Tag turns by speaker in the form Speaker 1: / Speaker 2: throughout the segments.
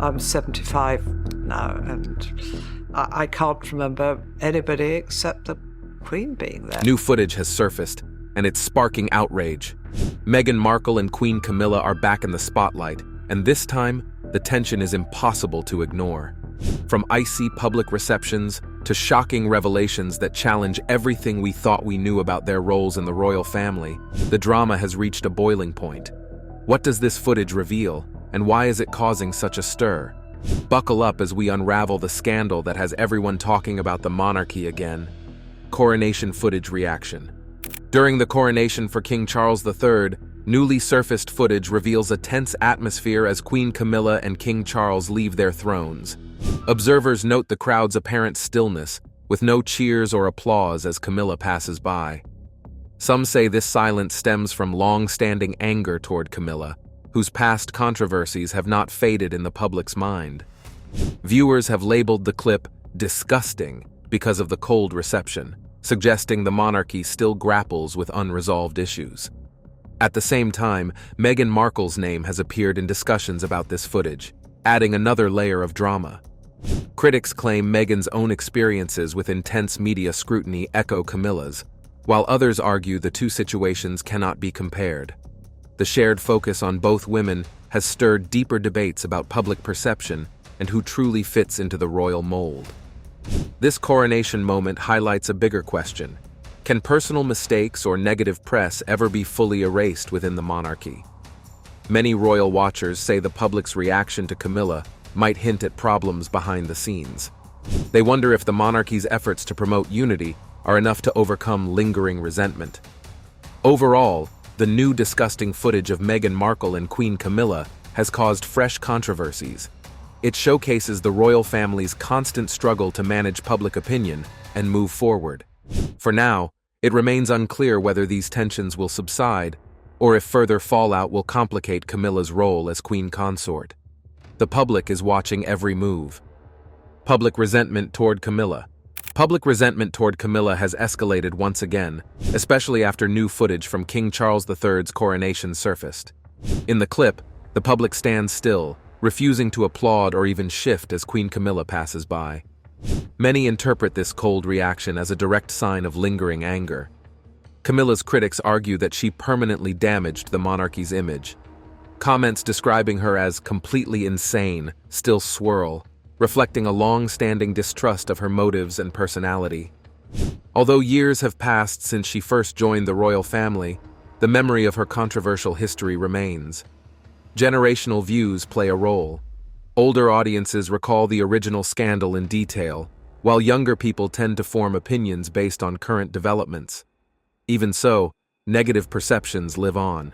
Speaker 1: I'm 75 now, and I can't remember anybody except the Queen being there.
Speaker 2: New footage has surfaced, and it's sparking outrage. Meghan Markle and Queen Camilla are back in the spotlight, and this time, the tension is impossible to ignore. From icy public receptions to shocking revelations that challenge everything we thought we knew about their roles in the royal family, the drama has reached a boiling point. What does this footage reveal, and why is it causing such a stir? Buckle up as we unravel the scandal that has everyone talking about the monarchy again. Coronation footage reaction. During the coronation for King Charles III, newly surfaced footage reveals a tense atmosphere as Queen Camilla and King Charles leave their thrones. Observers note the crowd's apparent stillness, with no cheers or applause as Camilla passes by. Some say this silence stems from long-standing anger toward Camilla, whose past controversies have not faded in the public's mind. Viewers have labeled the clip disgusting because of the cold reception, suggesting the monarchy still grapples with unresolved issues. At the same time, Meghan Markle's name has appeared in discussions about this footage, adding another layer of drama. Critics claim Meghan's own experiences with intense media scrutiny echo Camilla's, while others argue the two situations cannot be compared. The shared focus on both women has stirred deeper debates about public perception and who truly fits into the royal mold. This coronation moment highlights a bigger question. Can personal mistakes or negative press ever be fully erased within the monarchy? Many royal watchers say the public's reaction to Camilla might hint at problems behind the scenes. They wonder if the monarchy's efforts to promote unity are enough to overcome lingering resentment. Overall, the new disgusting footage of Meghan Markle and Queen Camilla has caused fresh controversies. It showcases the royal family's constant struggle to manage public opinion and move forward. For now, it remains unclear whether these tensions will subside or if further fallout will complicate Camilla's role as queen consort. The public is watching every move. Public resentment toward Camilla. Public resentment toward Camilla has escalated once again, especially after new footage from King Charles III's coronation surfaced. In the clip, the public stands still, refusing to applaud or even shift as Queen Camilla passes by. Many interpret this cold reaction as a direct sign of lingering anger. Camilla's critics argue that she permanently damaged the monarchy's image. Comments describing her as completely insane still swirl, reflecting a long-standing distrust of her motives and personality. Although years have passed since she first joined the royal family, the memory of her controversial history remains. Generational views play a role. Older audiences recall the original scandal in detail, while younger people tend to form opinions based on current developments. Even so, negative perceptions live on.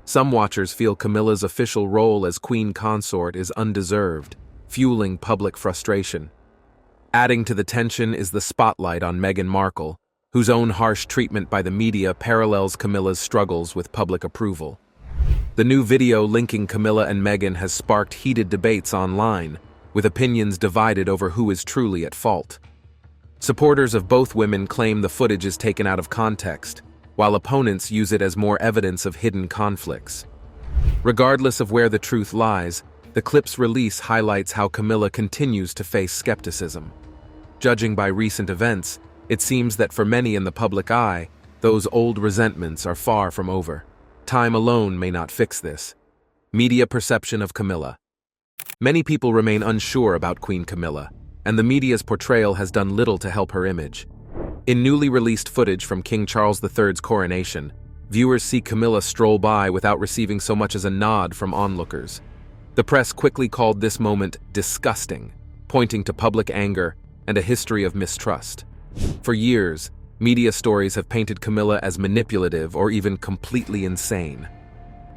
Speaker 2: Some watchers feel Camilla's official role as queen consort is undeserved, fueling public frustration. Adding to the tension is the spotlight on Meghan Markle, whose own harsh treatment by the media parallels Camilla's struggles with public approval. The new video linking Camilla and Meghan has sparked heated debates online, with opinions divided over who is truly at fault. Supporters of both women claim the footage is taken out of context, while opponents use it as more evidence of hidden conflicts. Regardless of where the truth lies, the clip's release highlights how Camilla continues to face skepticism. Judging by recent events, it seems that for many in the public eye, those old resentments are far from over. Time alone may not fix this. Media perception of Camilla. Many people remain unsure about Queen Camilla, and the media's portrayal has done little to help her image. In newly released footage from King Charles III's coronation, viewers see Camilla stroll by without receiving so much as a nod from onlookers. The press quickly called this moment disgusting, pointing to public anger and a history of mistrust. For years, media stories have painted Camilla as manipulative or even completely insane.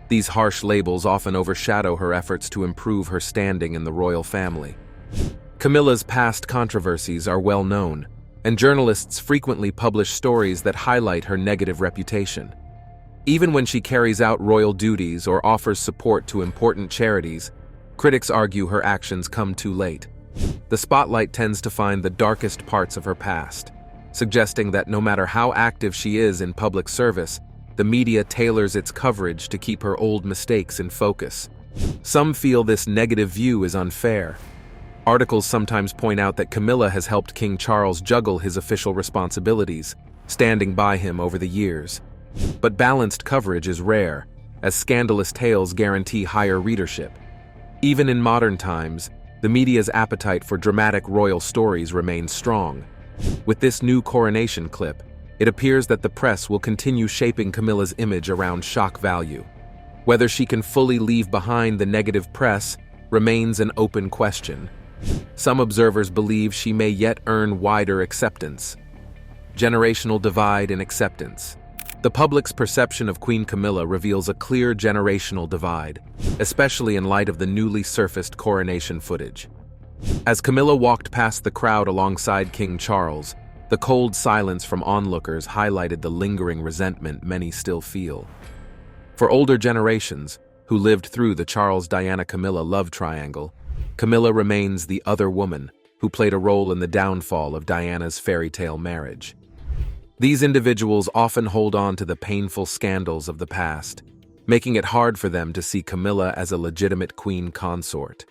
Speaker 2: These harsh labels often overshadow her efforts to improve her standing in the royal family. Camilla's past controversies are well known, and journalists frequently publish stories that highlight her negative reputation. Even when she carries out royal duties or offers support to important charities, critics argue her actions come too late. The spotlight tends to find the darkest parts of her past, suggesting that no matter how active she is in public service, the media tailors its coverage to keep her old mistakes in focus. Some feel this negative view is unfair. Articles sometimes point out that Camilla has helped King Charles juggle his official responsibilities, standing by him over the years. But balanced coverage is rare, as scandalous tales guarantee higher readership. Even in modern times, the media's appetite for dramatic royal stories remains strong. With this new coronation clip, it appears that the press will continue shaping Camilla's image around shock value. Whether she can fully leave behind the negative press remains an open question. Some observers believe she may yet earn wider acceptance. Generational divide in acceptance. The public's perception of Queen Camilla reveals a clear generational divide, especially in light of the newly surfaced coronation footage. As Camilla walked past the crowd alongside King Charles, the cold silence from onlookers highlighted the lingering resentment many still feel. For older generations, who lived through the Charles-Diana-Camilla love triangle, Camilla remains the other woman who played a role in the downfall of Diana's fairy tale marriage. These individuals often hold on to the painful scandals of the past, making it hard for them to see Camilla as a legitimate queen consort.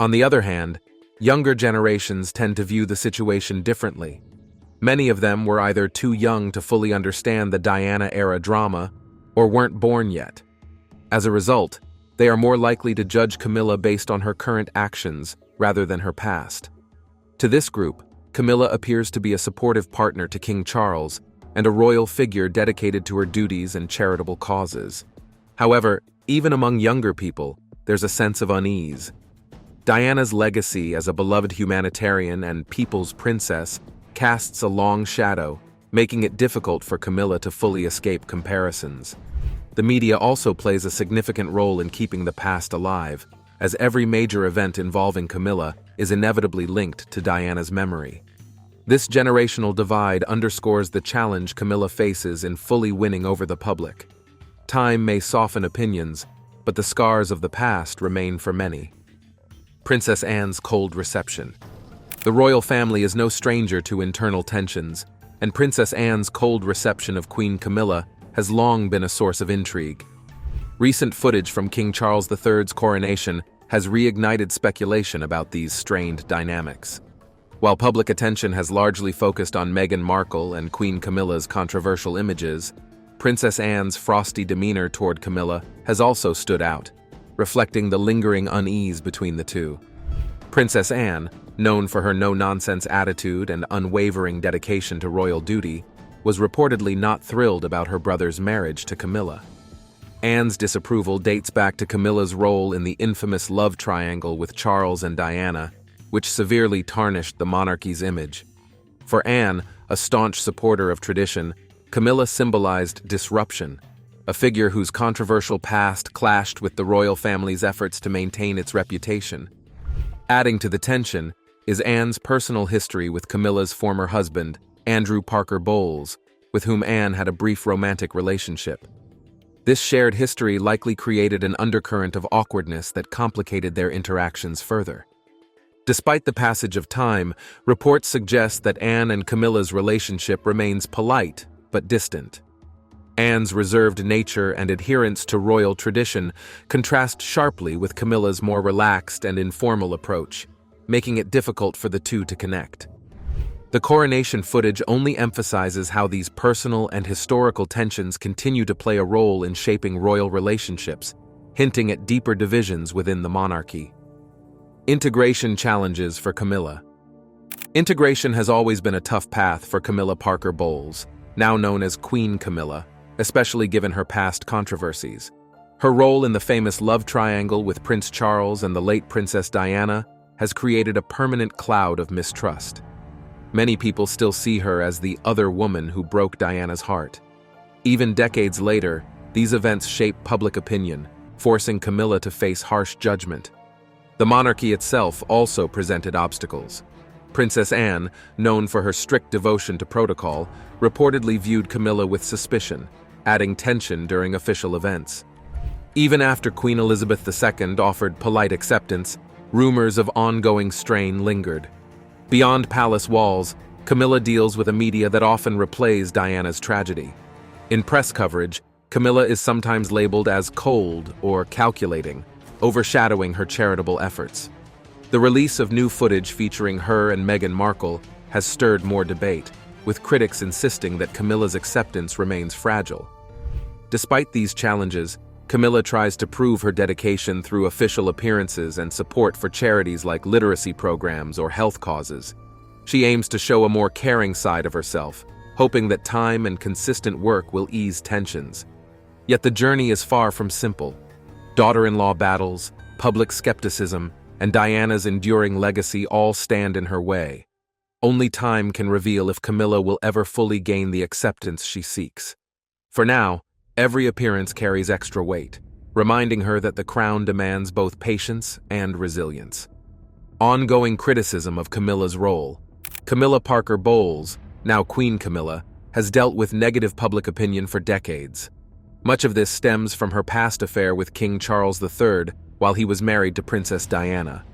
Speaker 2: On the other hand, younger generations tend to view the situation differently. Many of them were either too young to fully understand the Diana-era drama or weren't born yet. As a result, they are more likely to judge Camilla based on her current actions rather than her past. To this group, Camilla appears to be a supportive partner to King Charles and a royal figure dedicated to her duties and charitable causes. However, even among younger people, there's a sense of unease. Diana's legacy as a beloved humanitarian and people's princess casts a long shadow, making it difficult for Camilla to fully escape comparisons. The media also plays a significant role in keeping the past alive, as every major event involving Camilla is inevitably linked to Diana's memory. This generational divide underscores the challenge Camilla faces in fully winning over the public. Time may soften opinions, but the scars of the past remain for many. Princess Anne's cold reception. The royal family is no stranger to internal tensions, and Princess Anne's cold reception of Queen Camilla has long been a source of intrigue. Recent footage from King Charles III's coronation has reignited speculation about these strained dynamics. While public attention has largely focused on Meghan Markle and Queen Camilla's controversial images, Princess Anne's frosty demeanor toward Camilla has also stood out, reflecting the lingering unease between the two. Princess Anne, known for her no-nonsense attitude and unwavering dedication to royal duty, was reportedly not thrilled about her brother's marriage to Camilla. Anne's disapproval dates back to Camilla's role in the infamous love triangle with Charles and Diana, which severely tarnished the monarchy's image. For Anne, a staunch supporter of tradition, Camilla symbolized disruption, a figure whose controversial past clashed with the royal family's efforts to maintain its reputation. Adding to the tension is Anne's personal history with Camilla's former husband, Andrew Parker Bowles, with whom Anne had a brief romantic relationship. This shared history likely created an undercurrent of awkwardness that complicated their interactions further. Despite the passage of time, reports suggest that Anne and Camilla's relationship remains polite but distant. Anne's reserved nature and adherence to royal tradition contrast sharply with Camilla's more relaxed and informal approach, making it difficult for the two to connect. The coronation footage only emphasizes how these personal and historical tensions continue to play a role in shaping royal relationships, hinting at deeper divisions within the monarchy. Integration challenges for Camilla. Integration has always been a tough path for Camilla Parker Bowles, now known as Queen Camilla, especially given her past controversies. Her role in the famous love triangle with Prince Charles and the late Princess Diana has created a permanent cloud of mistrust. Many people still see her as the other woman who broke Diana's heart. Even decades later, these events shape public opinion, forcing Camilla to face harsh judgment. The monarchy itself also presented obstacles. Princess Anne, known for her strict devotion to protocol, reportedly viewed Camilla with suspicion, adding tension during official events. Even after Queen Elizabeth II offered polite acceptance, rumors of ongoing strain lingered. Beyond palace walls, Camilla deals with a media that often replays Diana's tragedy. In press coverage, Camilla is sometimes labeled as cold or calculating, overshadowing her charitable efforts. The release of new footage featuring her and Meghan Markle has stirred more debate, with critics insisting that Camilla's acceptance remains fragile. Despite these challenges, Camilla tries to prove her dedication through official appearances and support for charities like literacy programs or health causes. She aims to show a more caring side of herself, hoping that time and consistent work will ease tensions. Yet the journey is far from simple. Daughter-in-law battles, public skepticism, and Diana's enduring legacy all stand in her way. Only time can reveal if Camilla will ever fully gain the acceptance she seeks. For now, every appearance carries extra weight, reminding her that the crown demands both patience and resilience. Ongoing criticism of Camilla's role. Camilla Parker Bowles, now Queen Camilla, has dealt with negative public opinion for decades. Much of this stems from her past affair with King Charles III while he was married to Princess Diana.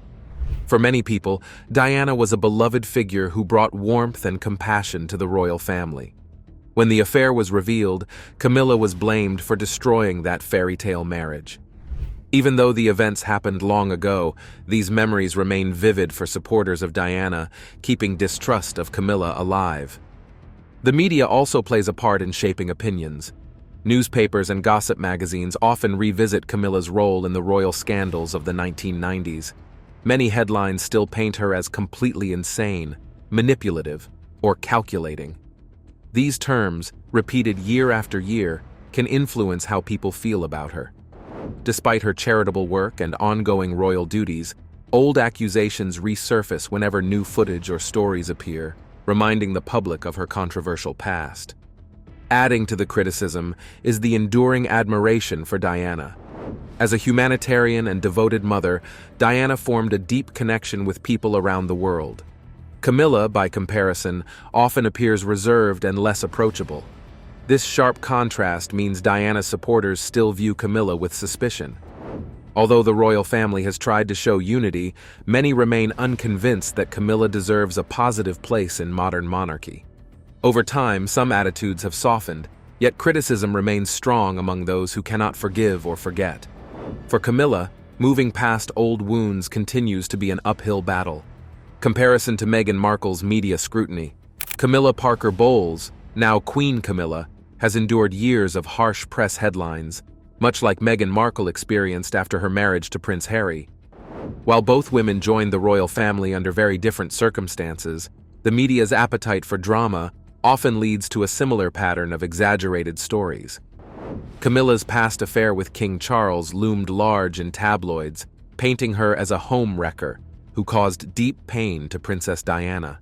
Speaker 2: For many people, Diana was a beloved figure who brought warmth and compassion to the royal family. When the affair was revealed, Camilla was blamed for destroying that fairy tale marriage. Even though the events happened long ago, these memories remain vivid for supporters of Diana, keeping distrust of Camilla alive. The media also plays a part in shaping opinions. Newspapers and gossip magazines often revisit Camilla's role in the royal scandals of the 1990s. Many headlines still paint her as completely insane, manipulative, or calculating. These terms, repeated year after year, can influence how people feel about her. Despite her charitable work and ongoing royal duties, old accusations resurface whenever new footage or stories appear, reminding the public of her controversial past. Adding to the criticism is the enduring admiration for Diana. As a humanitarian and devoted mother, Diana formed a deep connection with people around the world. Camilla, by comparison, often appears reserved and less approachable. This sharp contrast means Diana's supporters still view Camilla with suspicion. Although the royal family has tried to show unity, many remain unconvinced that Camilla deserves a positive place in modern monarchy. Over time, some attitudes have softened, yet criticism remains strong among those who cannot forgive or forget. For Camilla, moving past old wounds continues to be an uphill battle. Comparison to Meghan Markle's media scrutiny. Camilla Parker Bowles, now Queen Camilla, has endured years of harsh press headlines, much like Meghan Markle experienced after her marriage to Prince Harry. While both women joined the royal family under very different circumstances, the media's appetite for drama often leads to a similar pattern of exaggerated stories. Camilla's past affair with King Charles loomed large in tabloids, painting her as a home wrecker who caused deep pain to Princess Diana.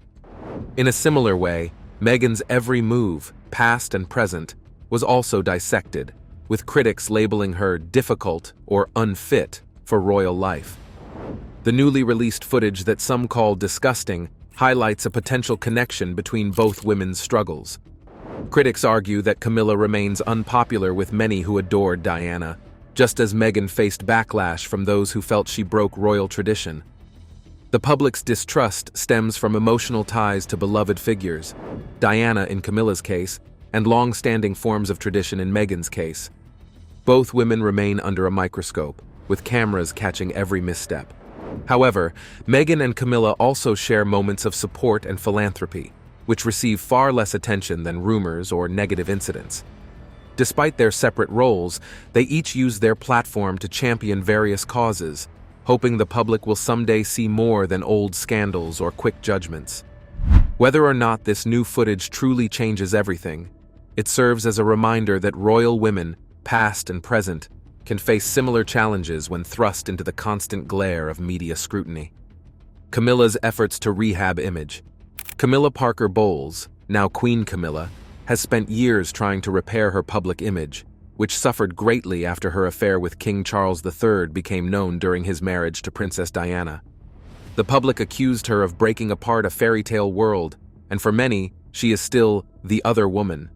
Speaker 2: In a similar way, Meghan's every move, past and present, was also dissected, with critics labeling her difficult or unfit for royal life. The newly released footage that some call disgusting highlights a potential connection between both women's struggles. Critics argue that Camilla remains unpopular with many who adored Diana, just as Meghan faced backlash from those who felt she broke royal tradition. The public's distrust stems from emotional ties to beloved figures, Diana in Camilla's case, and long-standing forms of tradition in Meghan's case. Both women remain under a microscope, with cameras catching every misstep. However, Meghan and Camilla also share moments of support and philanthropy, which receive far less attention than rumors or negative incidents. Despite their separate roles, they each use their platform to champion various causes, hoping the public will someday see more than old scandals or quick judgments. Whether or not this new footage truly changes everything, it serves as a reminder that royal women, past and present, can face similar challenges when thrust into the constant glare of media scrutiny. Camilla's efforts to rehab image. Camilla Parker Bowles, now Queen Camilla, has spent years trying to repair her public image, which suffered greatly after her affair with King Charles III became known during his marriage to Princess Diana. The public accused her of breaking apart a fairy tale world, and for many, she is still the other woman.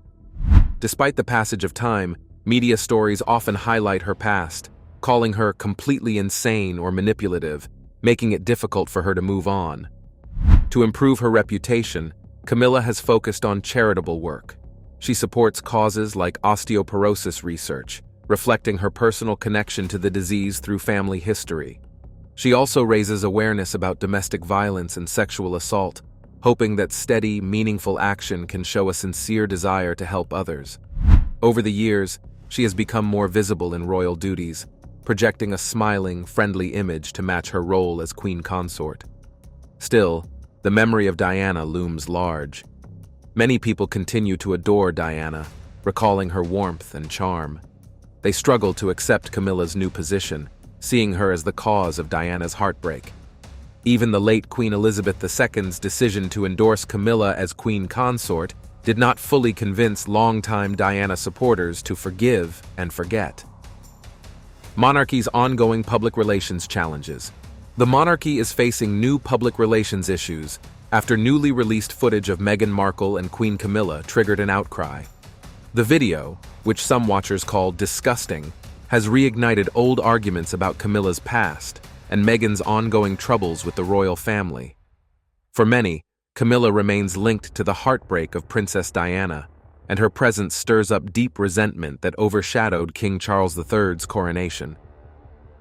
Speaker 2: Despite the passage of time, media stories often highlight her past, calling her completely insane or manipulative, making it difficult for her to move on. To improve her reputation, Camilla has focused on charitable work. She supports causes like osteoporosis research, reflecting her personal connection to the disease through family history. She also raises awareness about domestic violence and sexual assault, hoping that steady, meaningful action can show a sincere desire to help others. Over the years, she has become more visible in royal duties, projecting a smiling, friendly image to match her role as queen consort. Still, the memory of Diana looms large. Many people continue to adore Diana, recalling her warmth and charm. They struggle to accept Camilla's new position, seeing her as the cause of Diana's heartbreak. Even the late Queen Elizabeth II's decision to endorse Camilla as queen consort did not fully convince longtime Diana supporters to forgive and forget. Monarchy's ongoing public relations challenges. The monarchy is facing new public relations issues after newly released footage of Meghan Markle and Queen Camilla triggered an outcry. The video, which some watchers call disgusting, has reignited old arguments about Camilla's past and Meghan's ongoing troubles with the royal family. For many, Camilla remains linked to the heartbreak of Princess Diana, and her presence stirs up deep resentment that overshadowed King Charles III's coronation.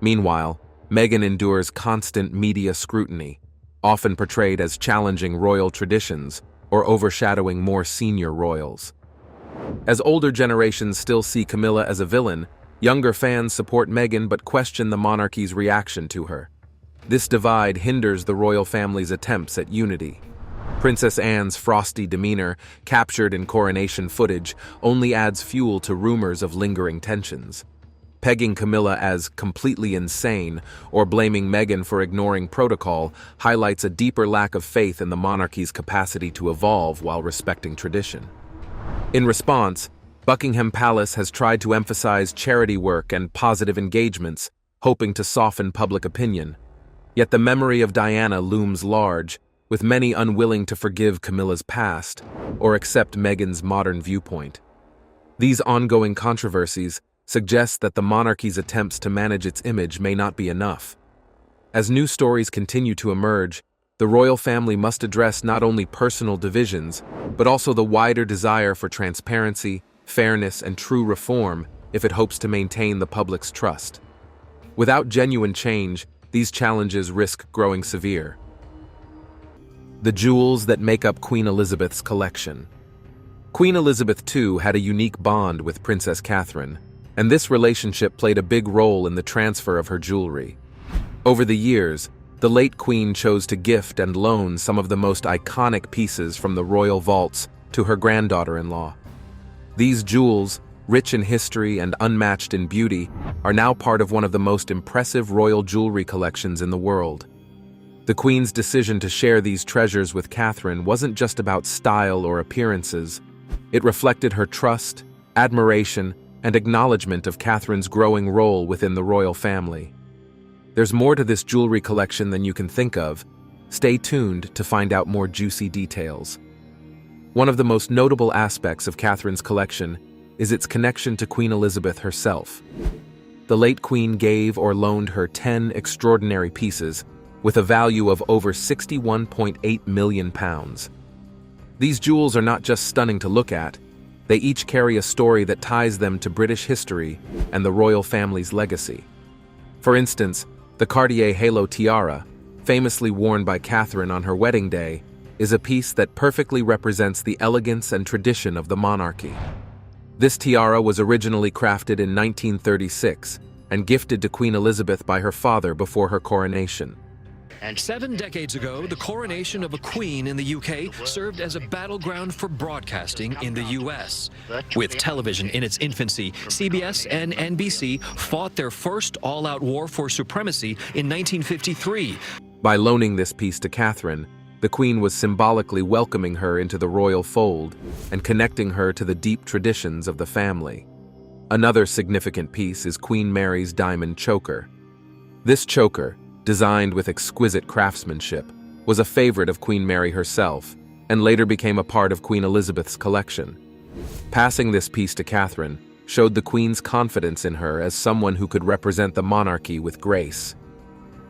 Speaker 2: Meanwhile, Meghan endures constant media scrutiny, often portrayed as challenging royal traditions or overshadowing more senior royals. As older generations still see Camilla as a villain, younger fans support Meghan but question the monarchy's reaction to her. This divide hinders the royal family's attempts at unity. Princess Anne's frosty demeanor, captured in coronation footage, only adds fuel to rumors of lingering tensions. Pegging Camilla as completely insane or blaming Meghan for ignoring protocol highlights a deeper lack of faith in the monarchy's capacity to evolve while respecting tradition. In response, Buckingham Palace has tried to emphasize charity work and positive engagements, hoping to soften public opinion. Yet the memory of Diana looms large, with many unwilling to forgive Camilla's past or accept Meghan's modern viewpoint. These ongoing controversies suggest that the monarchy's attempts to manage its image may not be enough. As new stories continue to emerge, the royal family must address not only personal divisions, but also the wider desire for transparency, fairness, and true reform if it hopes to maintain the public's trust. Without genuine change, these challenges risk growing severe. The jewels that make up Queen Elizabeth's collection. Queen Elizabeth II had a unique bond with Princess Catherine, and this relationship played a big role in the transfer of her jewelry. Over the years, the late Queen chose to gift and loan some of the most iconic pieces from the royal vaults to her granddaughter-in-law. These jewels, rich in history and unmatched in beauty, are now part of one of the most impressive royal jewelry collections in the world. The Queen's decision to share these treasures with Catherine wasn't just about style or appearances. It reflected her trust, admiration, and acknowledgement of Catherine's growing role within the royal family. There's more to this jewelry collection than you can think of. Stay tuned to find out more juicy details. One of the most notable aspects of Catherine's collection is its connection to Queen Elizabeth herself. The late Queen gave or loaned her 10 extraordinary pieces with a value of over £61.8 million. These jewels are not just stunning to look at, they each carry a story that ties them to British history and the royal family's legacy. For instance, the Cartier Halo tiara, famously worn by Catherine on her wedding day, is a piece that perfectly represents the elegance and tradition of the monarchy. This tiara was originally crafted in 1936 and gifted to Queen Elizabeth by her father before her coronation.
Speaker 3: And 7 decades ago, the coronation of a queen in the UK served as a battleground for broadcasting in the US. With television in its infancy, CBS and NBC fought their first all-out war for supremacy in 1953.
Speaker 2: By loaning this piece to Catherine, the Queen was symbolically welcoming her into the royal fold and connecting her to the deep traditions of the family. Another significant piece is Queen Mary's diamond choker. This choker, designed with exquisite craftsmanship, was a favorite of Queen Mary herself and later became a part of Queen Elizabeth's collection. Passing this piece to Catherine showed the Queen's confidence in her as someone who could represent the monarchy with grace.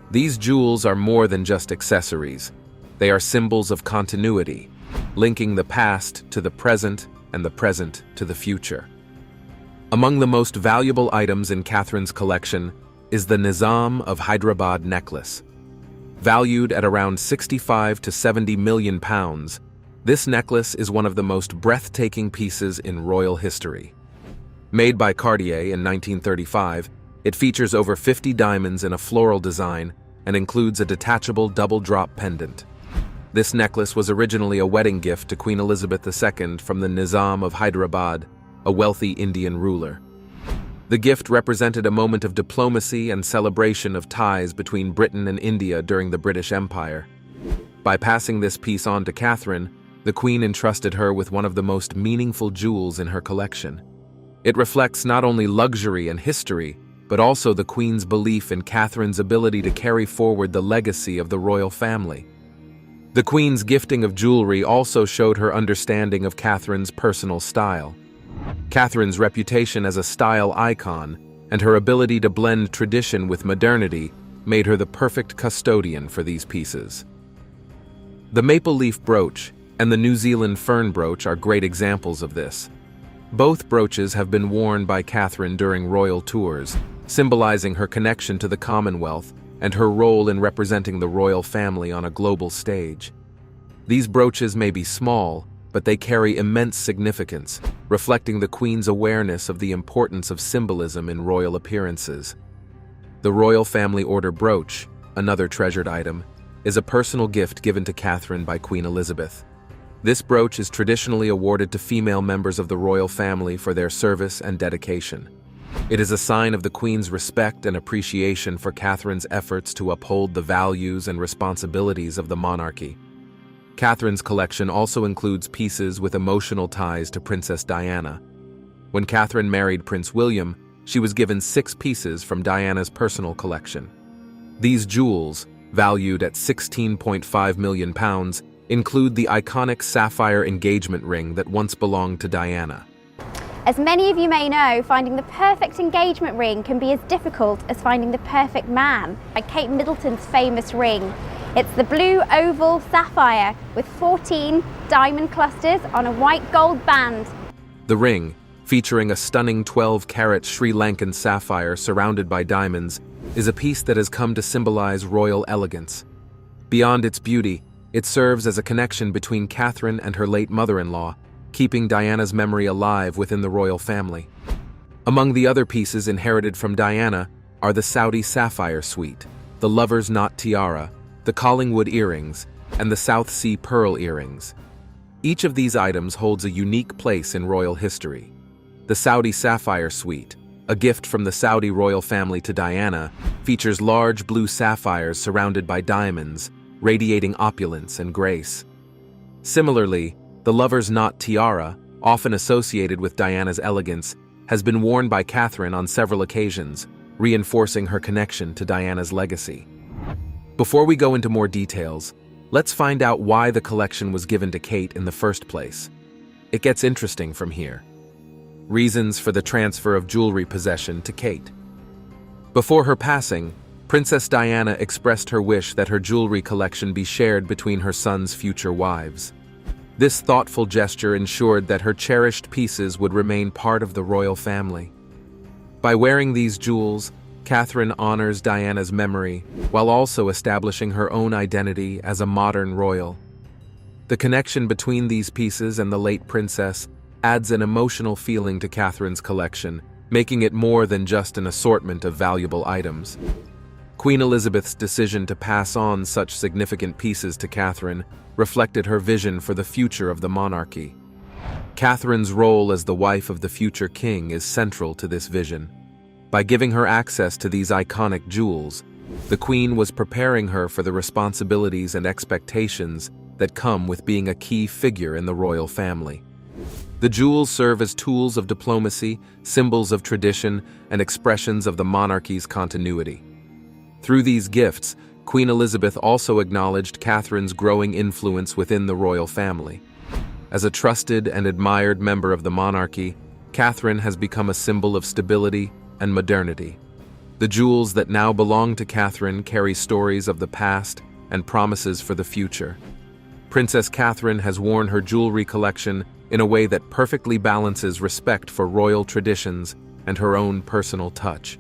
Speaker 2: These jewels are more than just accessories. They are symbols of continuity, linking the past to the present and the present to the future. Among the most valuable items in Catherine's collection is the Nizam of Hyderabad necklace. Valued at around 65 to 70 million pounds, this necklace is one of the most breathtaking pieces in royal history. Made by Cartier in 1935, it features over 50 diamonds in a floral design and includes a detachable double-drop pendant. This necklace was originally a wedding gift to Queen Elizabeth II from the Nizam of Hyderabad, a wealthy Indian ruler. The gift represented a moment of diplomacy and celebration of ties between Britain and India during the British Empire. By passing this piece on to Catherine, the Queen entrusted her with one of the most meaningful jewels in her collection. It reflects not only luxury and history, but also the Queen's belief in Catherine's ability to carry forward the legacy of the royal family. The Queen's gifting of jewelry also showed her understanding of Catherine's personal style. Catherine's reputation as a style icon and her ability to blend tradition with modernity made her the perfect custodian for these pieces. The maple leaf brooch and the New Zealand fern brooch are great examples of this. Both brooches have been worn by Catherine during royal tours, symbolizing her connection to the Commonwealth and her role in representing the royal family on a global stage. These brooches may be small, but they carry immense significance, reflecting the Queen's awareness of the importance of symbolism in royal appearances. The Royal Family Order brooch, another treasured item, is a personal gift given to Catherine by Queen Elizabeth. This brooch is traditionally awarded to female members of the royal family for their service and dedication. It is a sign of the Queen's respect and appreciation for Catherine's efforts to uphold the values and responsibilities of the monarchy. Catherine's collection also includes pieces with emotional ties to Princess Diana. When Catherine married Prince William, she was given 6 pieces from Diana's personal collection. These jewels, valued at £16.5 million, include the iconic sapphire engagement ring that once belonged to Diana.
Speaker 4: As many of you may know, finding the perfect engagement ring can be as difficult as finding the perfect man. Like Kate Middleton's famous ring. It's the blue oval sapphire with 14 diamond clusters on a white gold band.
Speaker 2: The ring, featuring a stunning 12-carat Sri Lankan sapphire surrounded by diamonds, is a piece that has come to symbolize royal elegance. Beyond its beauty, it serves as a connection between Catherine and her late mother-in-law, keeping Diana's memory alive within the royal family. Among the other pieces inherited from Diana are the Saudi sapphire suite, the lover's knot tiara, the Collingwood earrings, and the South Sea pearl earrings. Each of these items holds a unique place in royal history. The Saudi sapphire suite, a gift from the Saudi royal family to Diana, features large blue sapphires surrounded by diamonds, radiating opulence and grace. Similarly, the lover's knot tiara, often associated with Diana's elegance, has been worn by Catherine on several occasions, reinforcing her connection to Diana's legacy. Before we go into more details, let's find out why the collection was given to Kate in the first place. It gets interesting from here. Reasons for the transfer of jewelry possession to Kate. Before her passing, Princess Diana expressed her wish that her jewelry collection be shared between her son's future wives. This thoughtful gesture ensured that her cherished pieces would remain part of the royal family. By wearing these jewels, Catherine honors Diana's memory while also establishing her own identity as a modern royal. The connection between these pieces and the late princess adds an emotional feeling to Catherine's collection, making it more than just an assortment of valuable items. Queen Elizabeth's decision to pass on such significant pieces to Catherine reflected her vision for the future of the monarchy. Catherine's role as the wife of the future king is central to this vision. By giving her access to these iconic jewels, the Queen was preparing her for the responsibilities and expectations that come with being a key figure in the royal family. The jewels serve as tools of diplomacy, symbols of tradition, and expressions of the monarchy's continuity. Through these gifts, Queen Elizabeth also acknowledged Catherine's growing influence within the royal family. As a trusted and admired member of the monarchy, Catherine has become a symbol of stability and modernity. The jewels that now belong to Catherine carry stories of the past and promises for the future. Princess Catherine has worn her jewelry collection in a way that perfectly balances respect for royal traditions and her own personal touch.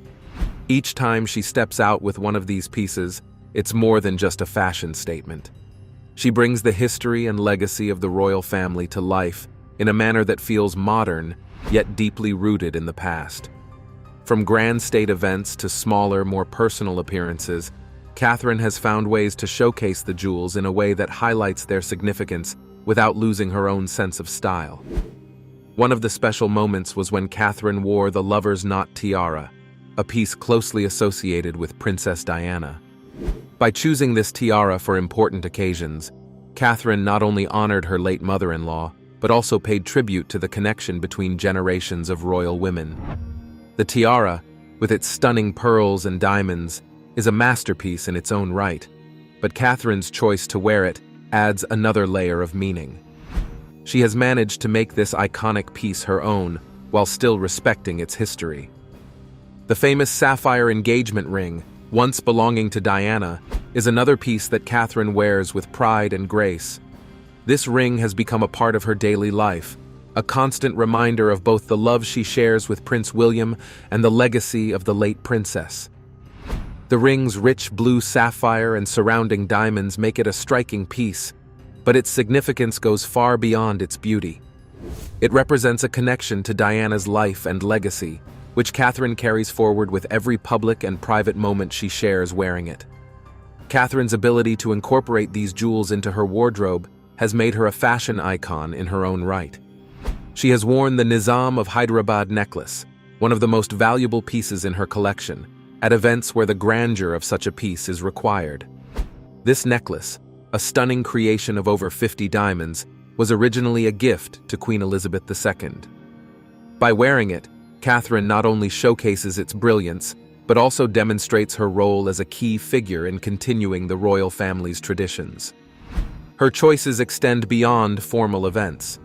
Speaker 2: Each time she steps out with one of these pieces, it's more than just a fashion statement. She brings the history and legacy of the royal family to life in a manner that feels modern, yet deeply rooted in the past. From grand state events to smaller, more personal appearances, Catherine has found ways to showcase the jewels in a way that highlights their significance without losing her own sense of style. One of the special moments was when Catherine wore the Lover's Knot tiara, a piece closely associated with Princess Diana. By choosing this tiara for important occasions, Catherine not only honored her late mother-in-law, but also paid tribute to the connection between generations of royal women. The tiara, with its stunning pearls and diamonds, is a masterpiece in its own right, but Catherine's choice to wear it adds another layer of meaning. She has managed to make this iconic piece her own, while still respecting its history. The famous sapphire engagement ring, once belonging to Diana, is another piece that Catherine wears with pride and grace. This ring has become a part of her daily life, a constant reminder of both the love she shares with Prince William and the legacy of the late princess. The ring's rich blue sapphire and surrounding diamonds make it a striking piece, but its significance goes far beyond its beauty. It represents a connection to Diana's life and legacy, which Catherine carries forward with every public and private moment she shares wearing it. Catherine's ability to incorporate these jewels into her wardrobe has made her a fashion icon in her own right. She has worn the Nizam of Hyderabad necklace, one of the most valuable pieces in her collection, at events where the grandeur of such a piece is required. This necklace, a stunning creation of over 50 diamonds, was originally a gift to Queen Elizabeth II. By wearing it, Catherine not only showcases its brilliance, but also demonstrates her role as a key figure in continuing the royal family's traditions. Her choices extend beyond formal events.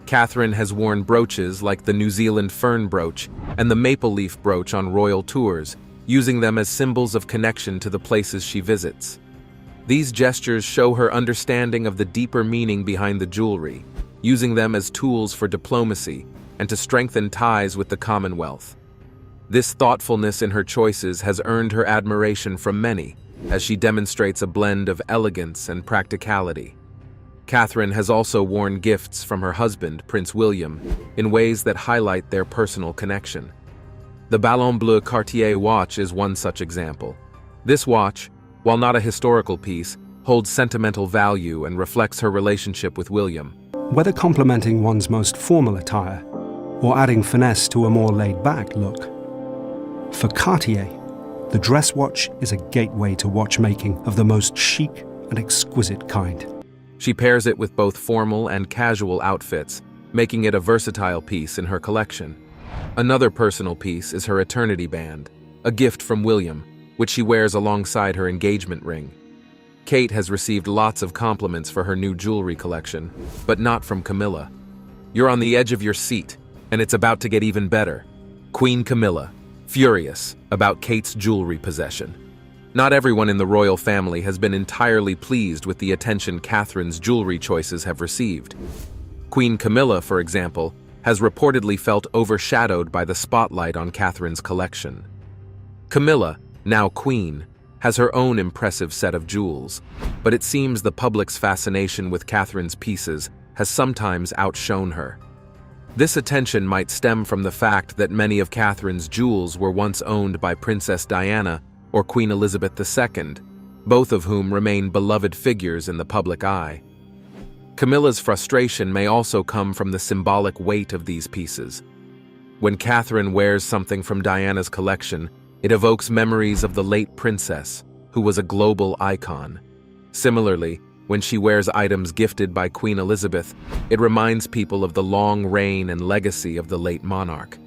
Speaker 2: Catherine has worn brooches like the New Zealand fern brooch and the maple leaf brooch on royal tours, using them as symbols of connection to the places she visits. These gestures show her understanding of the deeper meaning behind the jewelry, using them as tools for diplomacy and to strengthen ties with the Commonwealth. This thoughtfulness in her choices has earned her admiration from many, as she demonstrates a blend of elegance and practicality. Catherine has also worn gifts from her husband, Prince William, in ways that highlight their personal connection. The Ballon Bleu Cartier watch is one such example. This watch, while not a historical piece, holds sentimental value and reflects her relationship with William.
Speaker 5: Whether complementing one's most formal attire or adding finesse to a more laid-back look, for Cartier, the dress watch is a gateway to watchmaking of the most chic and exquisite kind.
Speaker 2: She pairs it with both formal and casual outfits, making it a versatile piece in her collection. Another personal piece is her eternity band, a gift from William, which she wears alongside her engagement ring. Kate has received lots of compliments for her new jewelry collection, but not from Camilla. You're on the edge of your seat, and it's about to get even better. Queen Camilla, furious about Kate's jewelry possession. Not everyone in the royal family has been entirely pleased with the attention Catherine's jewelry choices have received. Queen Camilla, for example, has reportedly felt overshadowed by the spotlight on Catherine's collection. Camilla, now queen, has her own impressive set of jewels, but it seems the public's fascination with Catherine's pieces has sometimes outshone her. This attention might stem from the fact that many of Catherine's jewels were once owned by Princess Diana or Queen Elizabeth II, both of whom remain beloved figures in the public eye. Camilla's frustration may also come from the symbolic weight of these pieces. When Catherine wears something from Diana's collection, it evokes memories of the late princess, who was a global icon. Similarly, when she wears items gifted by Queen Elizabeth, it reminds people of the long reign and legacy of the late monarch.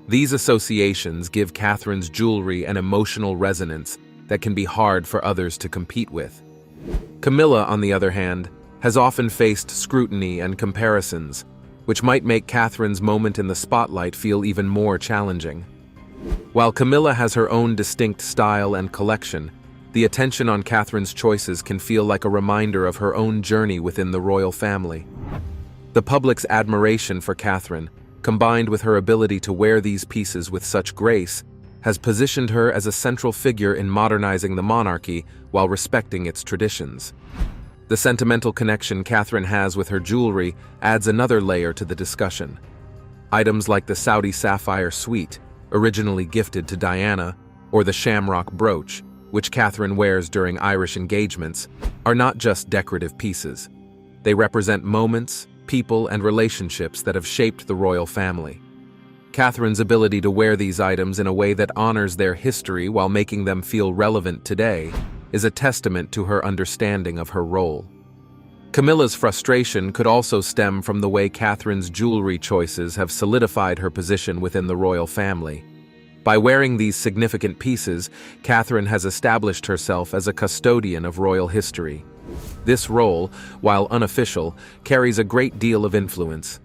Speaker 2: These associations give Catherine's jewelry an emotional resonance that can be hard for others to compete with. Camilla, on the other hand, has often faced scrutiny and comparisons, which might make Catherine's moment in the spotlight feel even more challenging. While Camilla has her own distinct style and collection, the attention on Catherine's choices can feel like a reminder of her own journey within the royal family. The public's admiration for Catherine, combined with her ability to wear these pieces with such grace, has positioned her as a central figure in modernizing the monarchy while respecting its traditions. The sentimental connection Catherine has with her jewelry adds another layer to the discussion. Items like the Saudi sapphire suite, originally gifted to Diana, or the shamrock brooch, which Catherine wears during Irish engagements, are not just decorative pieces. They represent moments, people, and relationships that have shaped the royal family. Catherine's ability to wear these items in a way that honors their history while making them feel relevant today is a testament to her understanding of her role. Camilla's frustration could also stem from the way Catherine's jewelry choices have solidified her position within the royal family. By wearing these significant pieces, Catherine has established herself as a custodian of royal history. This role, while unofficial, carries a great deal of influence,